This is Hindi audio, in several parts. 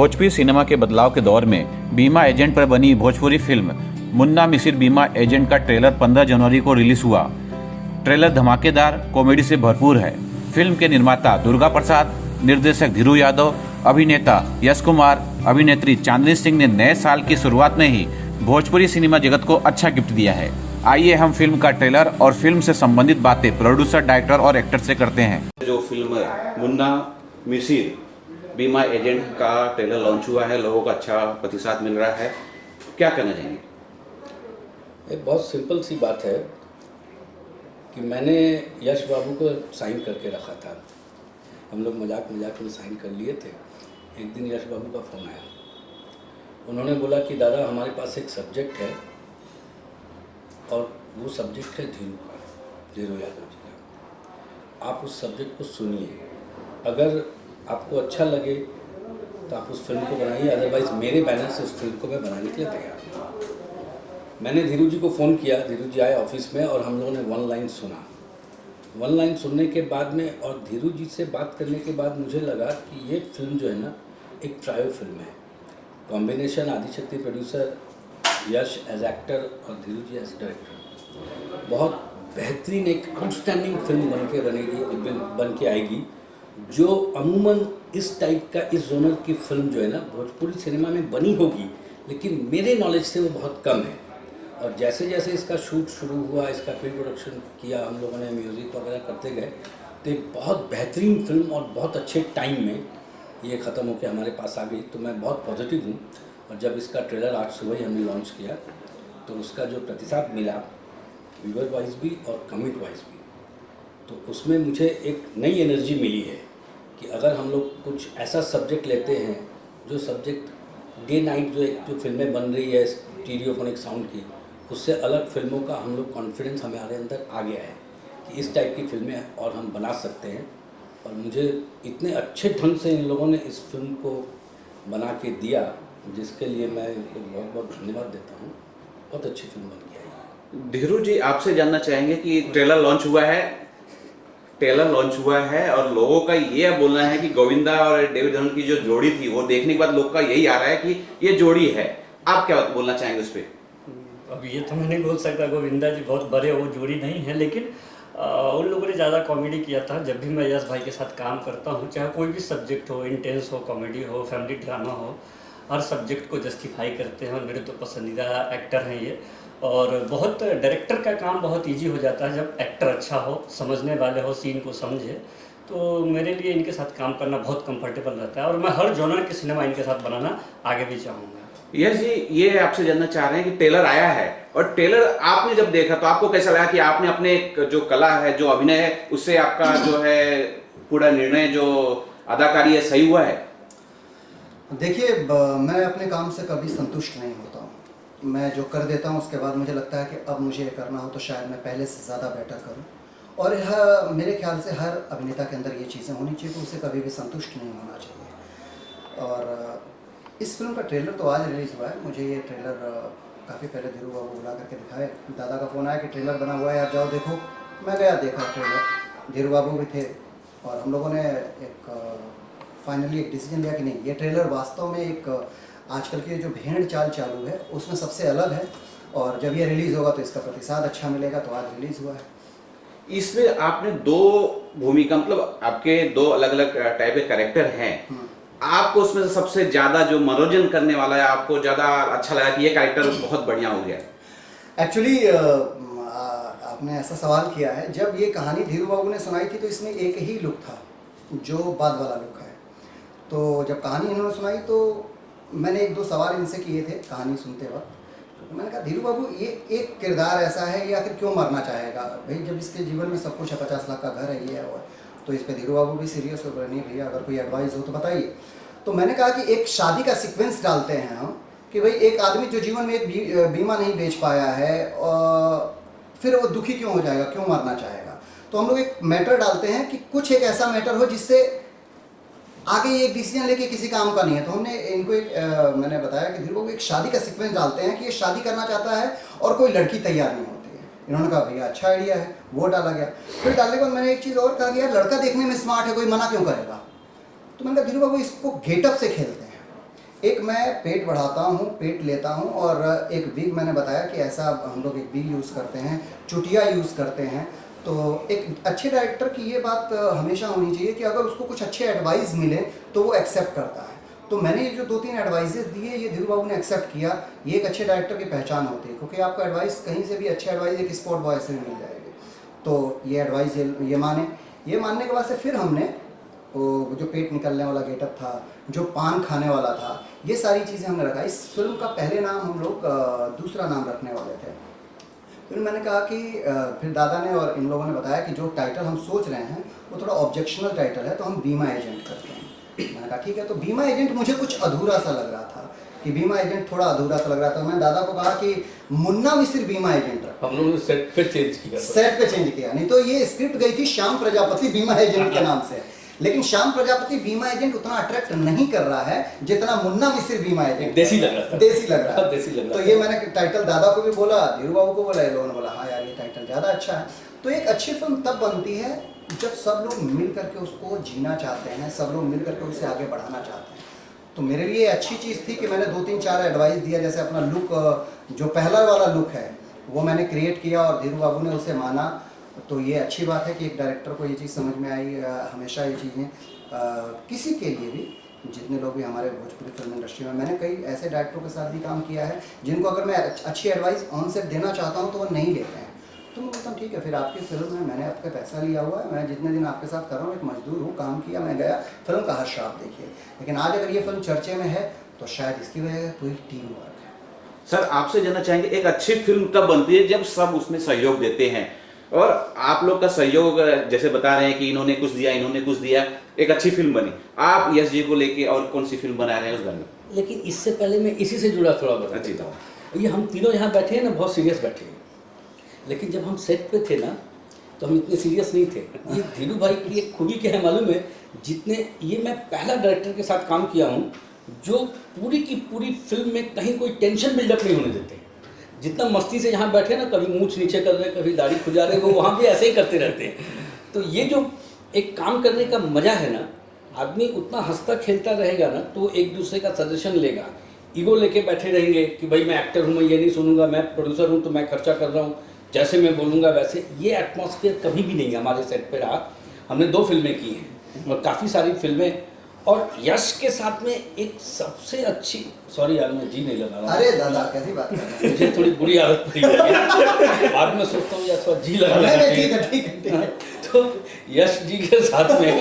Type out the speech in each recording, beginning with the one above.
भोजपुरी सिनेमा के बदलाव के दौर में बीमा एजेंट पर बनी भोजपुरी फिल्म मुन्ना मिसिर बीमा एजेंट का ट्रेलर 15 जनवरी को रिलीज हुआ। ट्रेलर धमाकेदार कॉमेडी से भरपूर है। फिल्म के निर्माता दुर्गा प्रसाद, निर्देशक धीरू यादव, अभिनेता यश कुमार, अभिनेत्री चांदनी सिंह ने नए साल की शुरुआत में ही भोजपुरी सिनेमा जगत को अच्छा गिफ्ट दिया है। आइए हम फिल्म का ट्रेलर और फिल्म से संबंधित बातें प्रोड्यूसर, डायरेक्टर और एक्टर से करते हैं। जो फिल्म मुन्ना मिसिर बीमा एजेंट का ट्रेलर लॉन्च हुआ है, लोगों का अच्छा प्रतिसाद मिल रहा है, क्या कहना चाहेंगे? एक बहुत सिंपल सी बात है कि मैंने यश बाबू को साइन करके रखा था। हम लोग मजाक में साइन कर लिए थे। एक दिन यश बाबू का फ़ोन आया। उन्होंने बोला कि दादा हमारे पास एक सब्जेक्ट है और वो सब्जेक्ट है धीरू यादव जी का। आप उस सब्जेक्ट को सुनिए, अगर आपको अच्छा लगे तो आप उस फिल्म को बनाइए, अदरवाइज़ मेरे बैनर से उस फिल्म को मैं बनाने के लिए तैयार हूँ। मैंने धीरू जी को फ़ोन किया, धीरू जी आए ऑफिस में और हम लोगों ने वन लाइन सुना। वन लाइन सुनने के बाद में और धीरू जी से बात करने के बाद मुझे लगा कि ये फिल्म जो है ना एक ट्रायो फिल्म है। कॉम्बिनेशन आदिशक्ति प्रोड्यूसर, यश एज एक्टर और धीरू जी एज डायरेक्टर, बहुत बेहतरीन एक आउटस्टैंडिंग फिल्म बन के आएगी, जो अमूमन इस टाइप का, इस जोनर की फिल्म जो है ना भोजपुरी सिनेमा में बनी होगी, लेकिन मेरे नॉलेज से वो बहुत कम है। और जैसे जैसे इसका शूट शुरू हुआ, इसका प्री प्रोडक्शन किया, हम लोगों ने म्यूज़िक वगैरह करते गए, तो एक बहुत बेहतरीन फिल्म और बहुत अच्छे टाइम में ये ख़त्म होकर हमारे पास आ गई। तो मैं बहुत पॉजिटिव हूँ। और जब इसका ट्रेलर आज सुबह ही हमने लॉन्च किया तो उसका जो प्रतिसाद मिला व्यूअर वाइज भी और कमेंट वाइज भी, तो उसमें मुझे एक नई एनर्जी मिली है कि अगर हम लोग कुछ ऐसा सब्जेक्ट लेते हैं, जो सब्जेक्ट डे नाइट जो फिल्में बन रही है स्टीरियोफोनिक साउंड की, उससे अलग फिल्मों का हम लोग कॉन्फिडेंस हमारे अंदर आ गया है कि इस टाइप की फिल्में और हम बना सकते हैं। और मुझे इतने अच्छे ढंग से इन लोगों ने इस फिल्म को बना के दिया, जिसके लिए मैं इनको बहुत बहुत धन्यवाद देता हूँ। बहुत अच्छी फिल्म बन के आई है। धीरू जी, आपसे जानना चाहेंगे कि ट्रेलर लॉन्च हुआ है और लोगों का ये बोलना है कि गोविंदा और डेविड धवन की जो जोड़ी थी वो देखने के बाद लोग का यही आ रहा है कि ये जोड़ी है। आप क्या बोलना चाहेंगे उस पर? अब ये तो मैं नहीं बोल सकता, गोविंदा जी बहुत बड़े, वो जोड़ी नहीं है, लेकिन उन लोगों ने ज़्यादा कॉमेडी किया था। जब भी मैं यश भाई के साथ काम करता हूँ, चाहे कोई भी सब्जेक्ट हो, इंटेंस हो, कॉमेडी हो, फैमिली ड्रामा हो, हर सब्जेक्ट को जस्टिफाई करते हैं। और मेरे तो पसंदीदा एक्टर हैं ये। और बहुत डायरेक्टर का काम बहुत इजी हो जाता है जब एक्टर अच्छा हो, समझने वाले हो, सीन को समझे। तो मेरे लिए इनके साथ काम करना बहुत कंफर्टेबल रहता है और मैं हर जॉनर के सिनेमा इनके साथ बनाना आगे भी चाहूँगा। यस जी, ये आपसे जानना चाह रहे हैं कि ट्रेलर आया है और ट्रेलर आपने जब देखा तो आपको कैसा लगा कि आपने अपने जो कला है, जो अभिनय है, उससे आपका जो है पूरा निर्णय, जो अदाकारी है, सही हुआ है? देखिए, मैं अपने काम से कभी संतुष्ट नहीं होता हूँ। मैं जो कर देता हूँ उसके बाद मुझे लगता है कि अब मुझे करना हो तो शायद मैं पहले से ज़्यादा बेटर करूँ। और मेरे ख्याल से हर अभिनेता के अंदर ये चीज़ें होनी चाहिए, तो उसे कभी भी संतुष्ट नहीं होना चाहिए। और इस फिल्म का ट्रेलर तो आज रिलीज़ हुआ है। मुझे ये ट्रेलर काफ़ी पहले धीरू बाबू बुला करके दिखाए। दादा का फ़ोन आया कि ट्रेलर बना हुआ है यार, जाओ देखो। मैं गया, देखा ट्रेलर। धीरू बाबू भी थे और हम लोगों ने फाइनली एक डिसीजन लिया कि नहीं, ये ट्रेलर वास्तव में एक आजकल की जो भेड़ चाल चालू है उसमें सबसे अलग है। और जब ये रिलीज़ होगा तो इसका प्रतिसाद अच्छा मिलेगा, तो आज रिलीज़ हुआ है। इसमें आपने दो भूमिका, मतलब आपके दो अलग अलग टाइप के कैरेक्टर हैं। आपको उसमें से सबसे ज्यादा जो मनोरंजन करने वाला है, आपको ज्यादा अच्छा लगा कि ये कैरेक्टर बहुत बढ़िया हो गया? एक्चुअली आपने ऐसा सवाल किया है, जब ये कहानी धीरू बाबू ने सुनाई थी तो इसमें एक ही लुक था जो बाद वाला लुक है। तो जब कहानी इन्होंने सुनाई तो मैंने एक दो सवाल इनसे किए थे कहानी सुनते वक्त। तो मैंने कहा, धीरू बाबू, ये एक किरदार ऐसा है, ये आखिर क्यों मरना चाहेगा भाई? जब इसके जीवन में सब कुछ है, 50 लाख का घर है, ये है वो है। तो इस पे धीरू बाबू भी सीरियस हो गए, नहीं भैया अगर कोई एडवाइस हो तो बताइए। तो मैंने कहा कि एक शादी का सीक्वेंस डालते हैं हम, कि भाई एक आदमी जो जीवन में एक बीमा नहीं बेच पाया है, और फिर वो दुखी क्यों हो जाएगा, क्यों मरना चाहेगा। तो हम लोग एक मैटर डालते हैं कि कुछ एक ऐसा मैटर हो जिससे आगे ये एक डिसीजन लेके किसी काम का नहीं है। तो हमने इनको मैंने बताया कि धीरू बाबू एक शादी का सीक्वेंस डालते हैं कि ये शादी करना चाहता है और कोई लड़की तैयार नहीं होती है। इन्होंने कहा भैया अच्छा आइडिया है, वो डाला गया। फिर डालने के बाद मैंने एक चीज़ और कहा कि यार लड़का देखने में स्मार्ट है, कोई मना क्यों करेगा। तो मैंने कहा धीरू बाबू इसको गेटअप से खेलते हैं एक मैं पेट बढ़ाता हूँ, पेट लेता हूँ, और एक विग मैंने बताया कि ऐसा हम लोग एक विग यूज़ करते हैं, चुटिया यूज़ करते हैं। तो एक अच्छे डायरेक्टर की ये बात हमेशा होनी चाहिए कि अगर उसको कुछ अच्छे एडवाइस मिले तो वो एक्सेप्ट करता है। तो मैंने ये जो 2-3 एडवाइजेस दिए, ये धीरू बाबू ने एक्सेप्ट किया। ये एक अच्छे डायरेक्टर की पहचान होती है, क्योंकि आपको एडवाइस कहीं से भी, अच्छे एडवाइस एक स्पॉट बॉय से भी मिल जाएगी। तो ये एडवाइस ये मानने के बाद से फिर हमने वो जो पेट निकलने वाला गेटअप था, जो पान खाने वाला था, ये सारी चीज़ें हमने रखा। इस फिल्म का पहले नाम हम लोग दूसरा नाम रखने वाले थे। फिर मैंने कहा कि फिर दादा ने और इन लोगों ने बताया कि जो टाइटल हम सोच रहे हैं वो थोड़ा ऑब्जेक्शनल टाइटल है, तो हम बीमा एजेंट करते हैं। मैंने कहा ठीक है। तो बीमा एजेंट मुझे कुछ अधूरा सा लग रहा था, कि बीमा एजेंट थोड़ा अधूरा सा लग रहा था। मैंने दादा को कहा कि मुन्ना मिसिर बीमा एजेंट रखो। हम लोगों ने सेट पे चेंज किया, सेट पे चेंज किया, नहीं तो ये स्क्रिप्ट गई थी श्याम प्रजापति बीमा एजेंट के नाम से। लेकिन श्याम प्रजापति बीमा एजेंट उतना अट्रैक्ट नहीं कर रहा है जितना मुन्ना मिसिर बीमा एजेंट। देसी लग रहा था, देसी लग रहा देसी तो ये मैंने टाइटल दादा को भी बोला, धीरू बाबू को बोला, ये लोगों ने बोला हाँ यार ये टाइटल ज़्यादा अच्छा है। तो एक अच्छी फिल्म तब बनती है जब सब लोग मिल करके उसको जीना चाहते हैं, सब लोग मिल करके उसे आगे बढ़ाना चाहते हैं। तो मेरे लिए अच्छी चीज़ थी कि मैंने 2-3-4 एडवाइस दिया। जैसे अपना लुक, जो पहला वाला लुक है वो मैंने क्रिएट किया और धीरू बाबू ने उसे माना। तो ये अच्छी बात है कि एक डायरेक्टर को ये चीज़ समझ में आई। हमेशा ये चीज़ें किसी के लिए भी, जितने लोग भी हमारे भोजपुरी फिल्म इंडस्ट्री में, मैंने कई ऐसे डायरेक्टरों के साथ भी काम किया है जिनको अगर मैं अच्छी एडवाइस ऑन सेट देना चाहता हूँ तो वो नहीं लेते हैं। तो मैं बोलता हूँ ठीक है, फिर आपकी फिल्म है, मैंने आपका पैसा लिया हुआ है, मैं जितने दिन आपके साथ कर रहा हूँ, एक मजदूर हूँ, काम किया, मैं गया, फिल्म का हर आप देखिए। लेकिन आज अगर ये फिल्म चर्चे में है तो शायद इसकी वजह पूरी टीम वर्क है। सर आपसे जानना चाहेंगे, एक अच्छी फिल्म तब बनती है जब सब उसमें सहयोग देते हैं, और आप लोग का सहयोग जैसे बता रहे हैं कि इन्होंने कुछ दिया, इन्होंने कुछ दिया, एक अच्छी फिल्म बनी। आप यश जी को लेके और कौन सी फिल्म बना रहे हैं उस बारे में? लेकिन इससे पहले मैं इसी से जुड़ा थोड़ा बता देता हूँ। ये हम तीनों यहाँ बैठे हैं ना, बहुत सीरियस बैठे हैं, लेकिन जब हम सेट पे थे ना तो हम इतने सीरियस नहीं थे। ये धीरू भाई की एक खूबी क्या है मालूम है, जितने ये मैं पहला डायरेक्टर के साथ काम किया हूँ जो पूरी की पूरी फिल्म में कहीं कोई टेंशन बिल्डअप नहीं होने देते। जितना मस्ती से यहाँ बैठे ना, कभी मूंछ नीचे कर रहे, कभी दाढ़ी खुजा रहे, वो वहाँ भी ऐसे ही करते रहते हैं। तो ये जो एक काम करने का मज़ा है ना, आदमी उतना हंसता खेलता रहेगा ना तो एक दूसरे का सजेशन लेगा। ईगो लेके बैठे रहेंगे कि भाई मैं एक्टर हूँ, मैं ये नहीं सुनूंगा, मैं प्रोड्यूसर हूँ तो मैं खर्चा कर रहा हूँ, जैसे मैं बोलूँगा वैसे, ये एटमॉस्फेयर कभी भी नहीं हमारे सेट पे रहा। हमने 2 फिल्में की हैं और काफ़ी सारी फिल्में, और यश के साथ में एक सबसे अच्छी, सॉरी यार मैं जी नहीं लगा रहा, अरे दादा कैसी बात कर रहे हैं? मुझे थोड़ी बुरी आदत पड़ी है, बाद में सोचता हूँ यार जी लगा नहीं, लेना ठीक चाहिए। है ठीक है ठीक है। तो यश जी के साथ में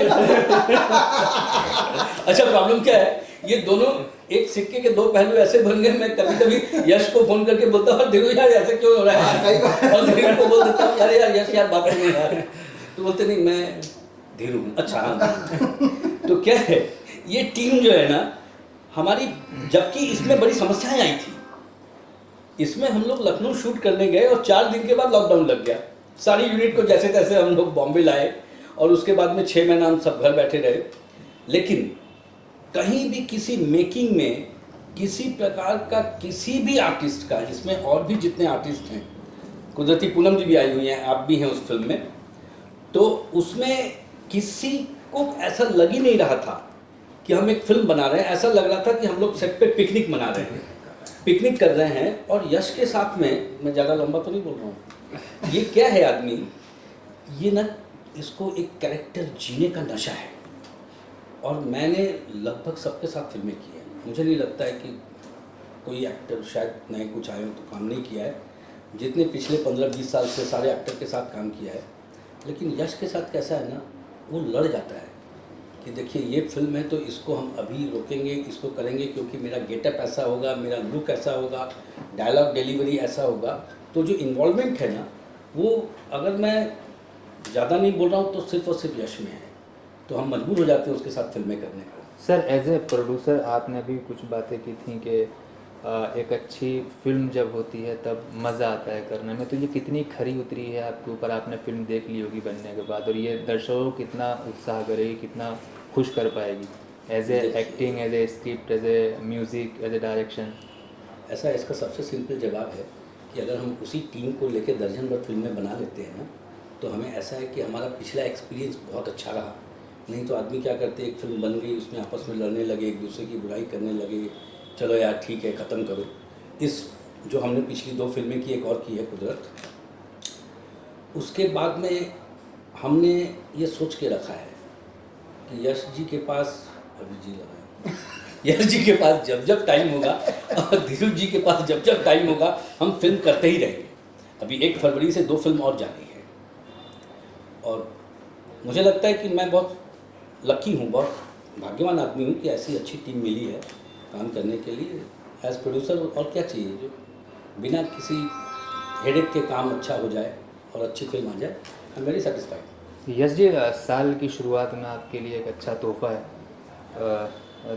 अच्छा प्रॉब्लम क्या है, ये दोनों एक सिक्के के 2 पहलू ऐसे बन गए। मैं कभी कभी यश को फोन करके बोलता हूँ धीरू यार ऐसे क्यों हो रहा है, और धीरू को बोल देता हूँ यार यार यश यार बात नहीं यार, तो बोलते नहीं मैं धीरू हूँ। अच्छा हाँ। तो क्या है, ये टीम जो है ना हमारी, जबकि इसमें बड़ी समस्याएं आई थी। इसमें हम लोग लखनऊ शूट करने गए और 4 दिन के बाद लॉकडाउन लग गया। सारी यूनिट को जैसे तैसे हम लोग बॉम्बे लाए और उसके बाद में 6 महीना हम सब घर बैठे रहे। लेकिन कहीं भी किसी मेकिंग में किसी प्रकार का किसी भी आर्टिस्ट का, इसमें और भी जितने आर्टिस्ट हैं, कुदरती पूनम जी भी आई हुई हैं, आप भी हैं उस फिल्म में, तो उसमें किसी को ऐसा लग ही नहीं रहा था कि हम एक फिल्म बना रहे हैं। ऐसा लग रहा था कि हम लोग सेट पे पिकनिक मना रहे हैं, पिकनिक कर रहे हैं। और यश के साथ में, मैं ज़्यादा लंबा तो नहीं बोल रहा हूँ, ये क्या है आदमी, ये ना इसको एक कैरेक्टर जीने का नशा है। और मैंने लगभग सबके साथ फिल्में की है, मुझे नहीं लगता है कि कोई एक्टर शायद नए कुछ आए हो तो काम नहीं किया है। जितने पिछले 15-20 साल से सारे एक्टर के साथ काम किया है। लेकिन यश के साथ कैसा है ना, वो लड़ जाता है कि देखिए ये फिल्म है तो इसको हम अभी रोकेंगे, इसको करेंगे क्योंकि मेरा गेटअप ऐसा होगा, मेरा लुक ऐसा होगा, डायलॉग डिलीवरी ऐसा होगा। तो जो इन्वॉल्वमेंट है ना, वो अगर मैं ज़्यादा नहीं बोल रहा हूँ तो सिर्फ और सिर्फ यश में है। तो हम मजबूर हो जाते हैं उसके साथ फिल्में करने को। सर एज ए प्रोड्यूसर आपने अभी कुछ बातें की थी कि एक अच्छी फिल्म जब होती है तब मज़ा आता है करने में, तो ये कितनी खरी उतरी है आपके ऊपर? आपने फिल्म देख ली होगी बनने के बाद, और ये दर्शकों को कितना उत्साह करेगी, कितना खुश कर पाएगी as a acting, as a script, as a music, as a direction? ऐसा इसका सबसे सिंपल जवाब है कि अगर हम उसी टीम को लेकर दर्जन भर फिल्में बना लेते हैं ना, तो हमें ऐसा है कि हमारा पिछला एक्सपीरियंस बहुत अच्छा रहा। नहीं तो आदमी क्या करते, एक फिल्म बन गई, उसमें आपस में लड़ने लगे, एक दूसरे की बुराई करने लगे, चलो यार ठीक है ख़त्म करो। इस जो हमने पिछली 2 फिल्में की, एक और की है कुदरत, उसके बाद में हमने ये सोच के रखा है कि यश जी के पास अभी जी लगा यश जी के पास जब जब टाइम होगा और धीरू जी के पास जब जब टाइम होगा हम फिल्म करते ही रहेंगे। अभी 1 फरवरी से 2 फिल्म और जानी है और मुझे लगता है कि मैं बहुत लकी हूँ, बहुत भाग्यवान आदमी हूँ कि ऐसी अच्छी टीम मिली है काम करने के लिए एज प्रोड्यूसर। और क्या चाहिए, जो बिना किसी हेडेक के काम अच्छा हो जाए और अच्छी फिल्म आ जाए, I am very satisfied. Yash ji, साल की शुरुआत में आपके लिए एक अच्छा तोहफा है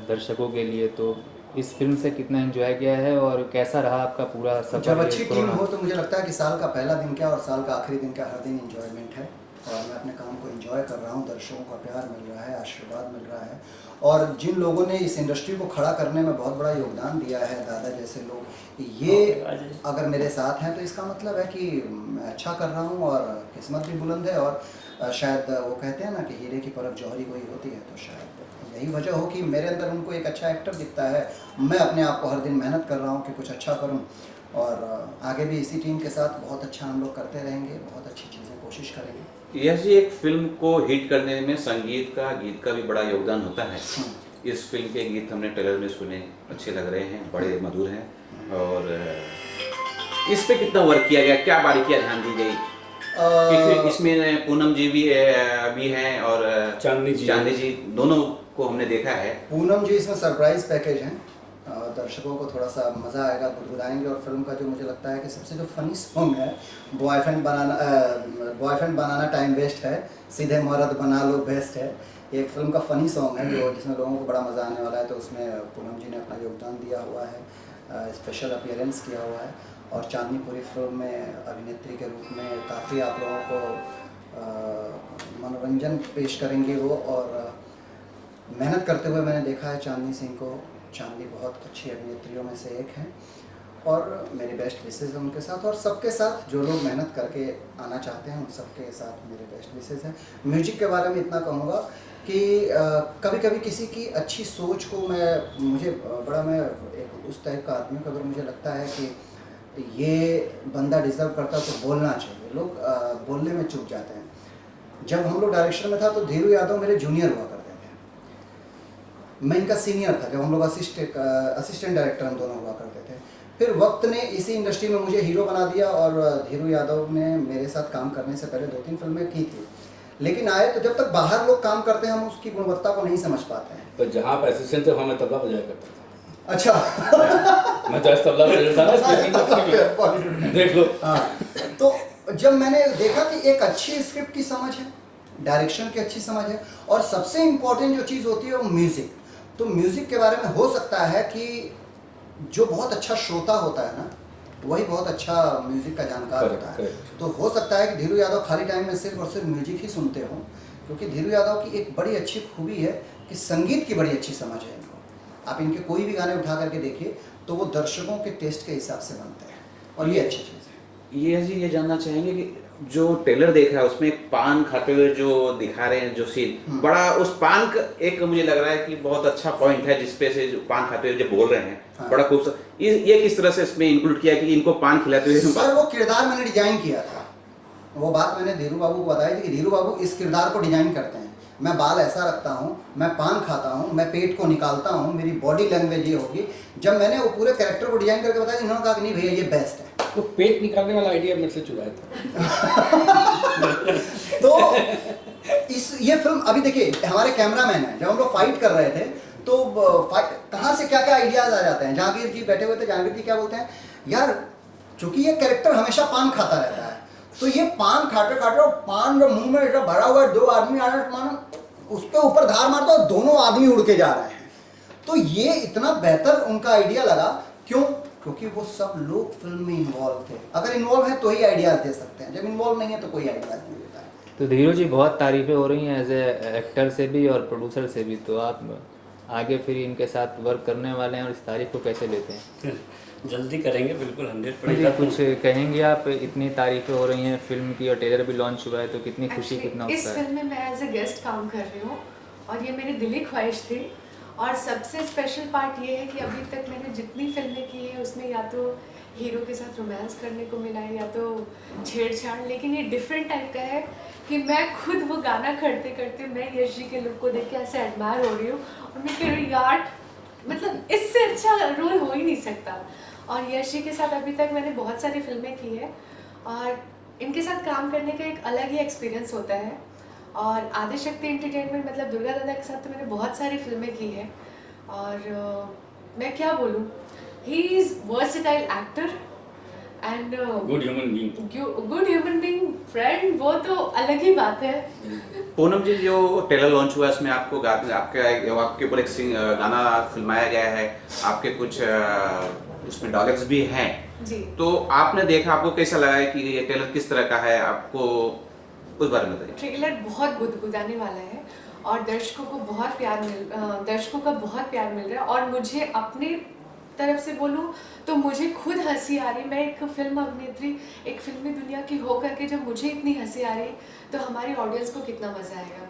दर्शकों के लिए, तो इस फिल्म से कितना एंजॉय किया है और कैसा रहा आपका पूरा सफर? जब अच्छी ये टीम कोरोना- हो तो मुझे लगता है कि साल का पहला दिन क्या और साल का आखिरी दिन क्या, हर दिन एंजॉयमेंट है और मैं अपने काम को एंजॉय कर रहा हूँ। दर्शकों का प्यार मिल रहा है, आशीर्वाद मिल रहा है और जिन लोगों ने इस इंडस्ट्री को खड़ा करने में बहुत बड़ा योगदान दिया है, दादा जैसे लोग, ये अगर मेरे साथ हैं तो इसका मतलब है कि मैं अच्छा कर रहा हूँ और किस्मत भी बुलंद है। और शायद वो कहते हैं ना कि हीरे की परख जौहरी कोई होती है, तो शायद यही वजह हो कि मेरे अंदर उनको एक अच्छा एक्टर दिखता है। मैं अपने आप को हर दिन मेहनत कर रहा हूँ कि कुछ अच्छा करूँ और आगे भी इसी टीम के साथ बहुत अच्छा हम लोग करते रहेंगे, बहुत अच्छी चीज़ें कोशिश करेंगे। यश जी, एक फिल्म को हिट करने में संगीत का, गीत का भी बड़ा योगदान होता है। इस फिल्म के गीत हमने ट्रेलर में सुने, अच्छे लग रहे हैं, बड़े मधुर हैं और इस पे कितना वर्क किया गया, क्या बारीकियां ध्यान दी गई? क्योंकि इसमें पूनम जी भी हैं और चांदनी जी दोनों को हमने देखा है। पूनम जी इसमें सरप्राइज पैकेज हैं, दर्शकों को थोड़ा सा मज़ा आएगा, गुदगुदाएंगे। और फिल्म का जो मुझे लगता है कि सबसे जो फनी सॉन्ग है, बॉयफ्रेंड बनाना टाइम वेस्ट है, सीधे मर्द बना लो बेस्ट है, ये एक फिल्म का फनी सॉन्ग है जो जिसमें लोगों को बड़ा मज़ा आने वाला है। तो उसमें पूनम जी ने अपना योगदान दिया हुआ है, स्पेशल अपीयरेंस किया हुआ है और चांदनी पूरी फिल्म में अभिनेत्री के रूप में काफ़ी आप लोगों को मनोरंजन पेश करेंगे वो। और मेहनत करते हुए मैंने देखा है चांदनी सिंह को। चांदनी बहुत अच्छी अभिनेत्रियों में से एक है और मेरे बेस्ट विशेज़ हैं उनके साथ और सबके साथ जो लोग मेहनत करके आना चाहते हैं उन सबके साथ मेरे बेस्ट विशेज़ हैं। म्यूजिक के बारे में इतना कहूँगा कि कभी कभी किसी की अच्छी सोच को मैं एक उस टाइप का आदमी को अगर मुझे लगता है कि ये बंदा डिज़र्व करता तो बोलना चाहिए, लोग बोलने में चूक जाते हैं। जब हम लोग डायरेक्शन में था तो धीरू यादव मेरे जूनियर हुआ करते थे, मैं इनका सीनियर था। जब हम लोग असिस्टेंट डायरेक्टर हम दोनों हुआ करते थे, फिर वक्त ने इसी इंडस्ट्री में मुझे हीरो बना दिया और धीरू यादव ने मेरे साथ काम करने से पहले 2-3 फिल्में की थी। लेकिन आए तो जब तक बाहर लोग काम करते हैं हम उसकी गुणवत्ता को नहीं समझ पाते हैं। पर जहाँ पर असिस्टेंट थे वहाँ मैं तबला बजाया करता था। अच्छा मैं तो ऐसा तबला बजाता था ना बॉलीवुड में देख लो। हाँ, तो जब मैंने देखा कि एक अच्छी स्क्रिप्ट की समझ है, डायरेक्शन की अच्छी समझ है और सबसे इम्पोर्टेंट जो चीज़ होती है वो म्यूज़िक। तो म्यूज़िक के बारे में हो सकता है कि जो बहुत अच्छा श्रोता होता है ना वही बहुत अच्छा म्यूज़िक का जानकार होता है। तो हो सकता है कि धीरू यादव खाली टाइम में सिर्फ और सिर्फ म्यूजिक ही सुनते हों, क्योंकि धीरू यादव की एक बड़ी अच्छी खूबी है कि संगीत की बड़ी अच्छी समझ है इनको। आप इनके कोई भी गाने उठा करके देखिए तो वो दर्शकों के टेस्ट के हिसाब से बनते हैं और ये अच्छी चीज़ है। ये जी ये जानना चाहेंगे कि जो ट्रेलर देख रहा है उसमें एक पान खाते हुए जो दिखा रहे हैं जो सीन, बड़ा उस पान का एक मुझे लग रहा है कि बहुत अच्छा पॉइंट है जिसपे से जो पान खाते हुए जो बोल रहे हैं। हाँ। बड़ा खूबसूरत। ये किस तरह से इसमें इंक्लूड किया कि इनको पान खिलाते हुए सर वो किरदार मैंने डिजाइन किया था, वो बात मैंने धीरू बाबू को बताई थी कि धीरू बाबू इस किरदार को डिजाइन करते हैं। मैं बाल ऐसा रखता हूँ, मैं पान खाता हूँ, मैं पेट को निकालता हूँ, मेरी बॉडी लैंग्वेज ये होगी। जब मैंने वो पूरे कैरेक्टर को डिजाइन करके बताया, इन्होंने कहा कि नहीं भैया ये बेस्ट है। तो पेट निकालने वाला आइडिया मेरे से चुराया था। तो ये फिल्म अभी देखिए, हमारे कैमरामैन है, जब हम लोग फाइट कर रहे थे तो कहाँ से क्या क्या आइडियाज आ जाते हैं। जहांगीर जी बैठे हुए थे, जहांगीर जी क्या बोलते हैं, यार चूंकि ये कैरेक्टर हमेशा पान खाता रहता है तो ये पान खाते खाते और पान जो मुंह में ऐसा भरा हुआ है, 2 आदमी आ रहे हैं, मानो उसके ऊपर धार मारता और दोनों आदमी उड़ के जा रहे हैं। तो ये इतना बेहतर उनका आइडिया लगा। क्यों? क्योंकि वो सब लोग फिल्म में इन्वॉल्व थे। अगर इन्वॉल्व है तो ही आइडियाज दे सकते हैं, जब इन्वॉल्व नहीं है तो कोई आइडियाज नहीं देता है। तो धीरू जी, बहुत तारीफ़ें हो रही हैं एज ए एक्टर से भी और प्रोड्यूसर से भी, तो आप आगे फिर इनके साथ वर्क करने वाले हैं और इस तारीफ को कैसे लेते हैं? जल्दी करेंगे बिल्कुल, 100%। मुझे कुछ कहेंगे आप? इतनी तारीफ़ें हो रही हैं, फिल्म की और ट्रेलर भी लॉन्च हुआ है, तो कितनी खुशी, कितना इस उत्साह है? फिल्म में मैं एज ए गेस्ट काम कर रही हूँ और ये मेरी दिली ख्वाहिश थी और सबसे स्पेशल पार्ट ये है कि अभी तक मैंने जितनी फिल्में की है उसमें या तो हीरो के साथ रोमांस करने को मिला है या तो छेड़छाड़, लेकिन ये डिफरेंट टाइप का है कि मैं खुद वो गाना करते करते मैं यश जी के लुक को देख के ऐसे एडमायर हो रही हूँ और मैं कह रही हूँ यार मतलब इससे अच्छा रोल हो ही नहीं सकता। और यश जी के साथ अभी तक मैंने बहुत सारी फिल्में की है और इनके साथ काम करने का एक अलग ही एक्सपीरियंस होता है। और आदिशक्ति एंटरटेनमेंट मतलब दुर्गा दादा के साथ तो मैंने बहुत सारी फिल्में की है और मैं क्या बोलूँ, he is versatile actor and good human being. Good human being, friend, वो तो अलग ही बात है। पूनम जी, जो ट्रेलर लॉन्च हुआ है उसमें आपको आपके ऊपर एक गाना फिल्माया गया है, आपके कुछ उसमें डायलॉग्स भी हैं जी। तो आपने देखा, आपको कैसा लगा है कि ये ट्रेलर किस तरह का है, आपको उस बारे में बताइए। ट्रेलर बहुत गुदगुदाने वाला है और दर्शकों का बहुत प्यार मिल रहा है और मुझे अपने तरफ से बोलूँ तो मुझे खुद हंसी आ रही। मैं एक फिल्म अभिनेत्री, एक फिल्मी दुनिया की हो करके जब मुझे इतनी हंसी आ रही तो हमारी ऑडियंस को कितना मज़ा आएगा।